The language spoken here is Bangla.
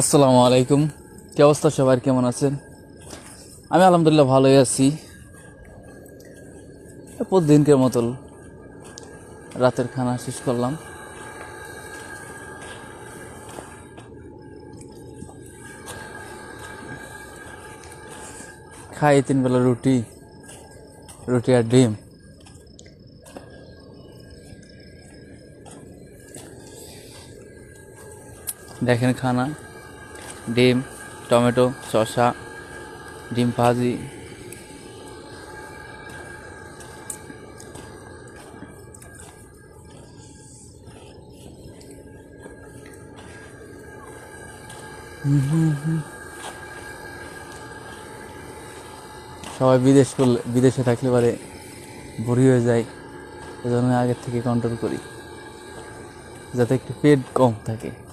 আসসালামু আলাইকুম। কি অবস্থা, সবার কেমন আছেন? আমি আলহামদুলিল্লাহ ভালোই আছি। প্রতিদিনকের মতন রাতের খানা শেষ করলাম। খাই 3 বেলা রুটি, রুটি আর ডিম। দেখেন খানা: ডিম, টমেটো, শসা, ডিম ভাজি। সবাই বিদেশে থাকলে পারে ভুঁড়ি হয়ে যায়, এজন্য আগের থেকে কন্ট্রোল করি যাতে একটু পেট কম থাকে।